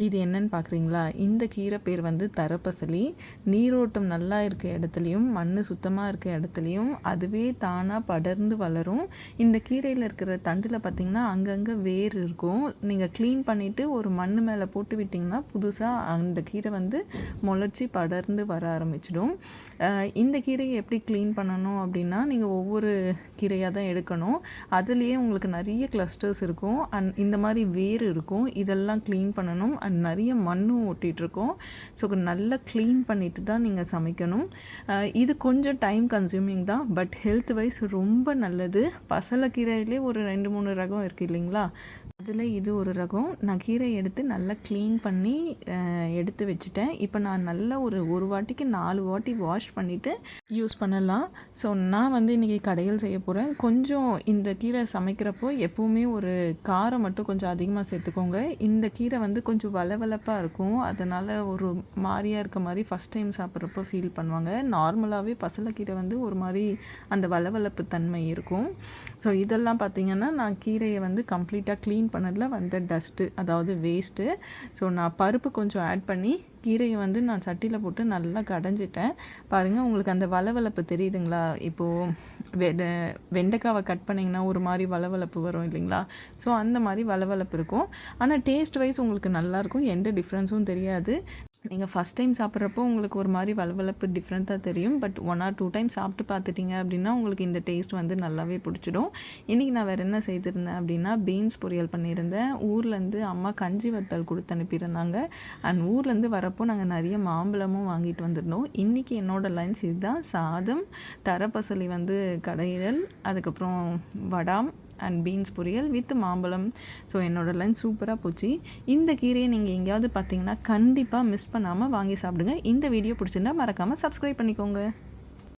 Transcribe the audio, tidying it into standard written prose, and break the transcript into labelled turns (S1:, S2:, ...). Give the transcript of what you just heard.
S1: இது என்னன்னு பார்க்குறீங்களா? இந்த கீரை பேர் வந்து தரப்பசலி. நீரோட்டம் நல்லா இருக்க இடத்துலையும், மண் சுத்தமாக இருக்க இடத்துலையும் அதுவே தானாக படர்ந்து வளரும். இந்த கீரையில் இருக்கிற தண்டில் பார்த்திங்கன்னா அங்கங்கே வேர் இருக்கும். நீங்கள் க்ளீன் பண்ணிவிட்டு ஒரு மண் மேலே போட்டு விட்டிங்கன்னா புதுசாக அந்த கீரை வந்து முளைச்சி படர்ந்து வர ஆரம்பிச்சிடும். இந்த கீரையை எப்படி க்ளீன் பண்ணணும் அப்படின்னா, நீங்கள் ஒவ்வொரு கீரையாக தான் எடுக்கணும். அதுலேயே உங்களுக்கு நிறைய கிளஸ்டர்ஸ் இருக்கும். இந்த மாதிரி வேர் இருக்கும். இதெல்லாம் க்ளீன் பண்ணணும். நிறைய மண்ணும் ஒட்டிகிட்ருக்கோம். ஸோ நல்லா க்ளீன் பண்ணிவிட்டு தான் நீங்கள் சமைக்கணும். இது கொஞ்சம் டைம் கன்சியூமிங் தான், பட் ஹெல்த் வைஸ் ரொம்ப நல்லது. பசலைக்கீரையிலே ஒரு 2-3 ரகம் இருக்குது இல்லைங்களா? அதில் இது ஒரு ரகம். நான் கீரை எடுத்து நல்லா க்ளீன் பண்ணி எடுத்து வச்சுட்டேன். இப்போ நான் நல்லா ஒரு வாட்டிக்கு 4 வாட்டி வாஷ் பண்ணிவிட்டு யூஸ் பண்ணலாம். ஸோ நான் வந்து இன்றைக்கி கடையில் செய்ய போகிறேன். கொஞ்சம் இந்த கீரை சமைக்கிறப்போ எப்போவுமே ஒரு காரம் மட்டும் கொஞ்சம் அதிகமாக சேர்த்துக்கோங்க. இந்த கீரை வந்து கொஞ்சம் வளவளப்பாக இருக்கும். அதனால் ஒரு மாதிரியாக இருக்க மாதிரி ஃபஸ்ட் டைம் சாப்பிட்றப்போ ஃபீல் பண்ணுவாங்க. நார்மலாகவே பசலைக்கீரை வந்து ஒரு மாதிரி அந்த வளவளப்பு தன்மை இருக்கும். ஸோ இதெல்லாம் பார்த்திங்கன்னா நான் கீரையை வந்து கம்ப்ளீட்டாக க்ளீன் பண்ணதில் வந்த டஸ்ட்டு, அதாவது வேஸ்ட்டு. ஸோ நான் பருப்பு கொஞ்சம் ஆட் பண்ணி கீரையை வந்து நான் சட்டியில் போட்டு நல்லா கடைஞ்சிட்டேன். பாருங்கள், உங்களுக்கு அந்த வளவளப்பு தெரியுதுங்களா? இப்போது வெண்டைக்காவை கட் பண்ணிங்கன்னா ஒரு மாதிரி வளவளப்பு வரும் இல்லைங்களா? ஸோ அந்த மாதிரி வளவளப்பு இருக்கும். ஆனால் டேஸ்ட் வைஸ் உங்களுக்கு நல்லாயிருக்கும். எந்த டிஃப்ரென்ஸும் தெரியாது. நீங்கள் ஃபஸ்ட் டைம் சாப்பிட்றப்போ உங்களுக்கு ஒரு மாதிரி வளவளப்பு டிஃப்ரெண்ட்டாக தெரியும். பட் 1 or 2 டைம் சாப்பிட்டு பார்த்துட்டிங்க அப்படின்னா உங்களுக்கு இந்த டேஸ்ட் வந்து நல்லாவே பிடிச்சிடும். இன்றைக்கி நான் வேறு என்ன செய்திருந்தேன் அப்படின்னா, பீன்ஸ் பொரியல் பண்ணியிருந்தேன். ஊர்லேருந்து அம்மா கஞ்சி வத்தல் கொடுத்து அனுப்பியிருந்தாங்க. அண்ட் ஊர்லேருந்து வரப்போ நாங்கள் நிறைய மாம்பழமும் வாங்கிட்டு வந்திருந்தோம். இன்றைக்கி என்னோடய லஞ்ச் இதுதான். சாதம், தரப்பசலி வந்து கடையல், அதுக்கப்புறம் வடாம் அண்ட் பீன்ஸ் பொரியல் வித் மாம்பழம். ஸோ என்னோடய லஞ்ச் சூப்பராக போச்சு. இந்த கீரையை நீங்கள் எங்கேயாவது பார்த்தீங்கன்னா கண்டிப்பாக மிஸ் பண்ணாமல் வாங்கி சாப்பிடுங்க. இந்த வீடியோ பிடிச்சிருந்தா மறக்காமல் சப்ஸ்கிரைப் பண்ணிக்கோங்க.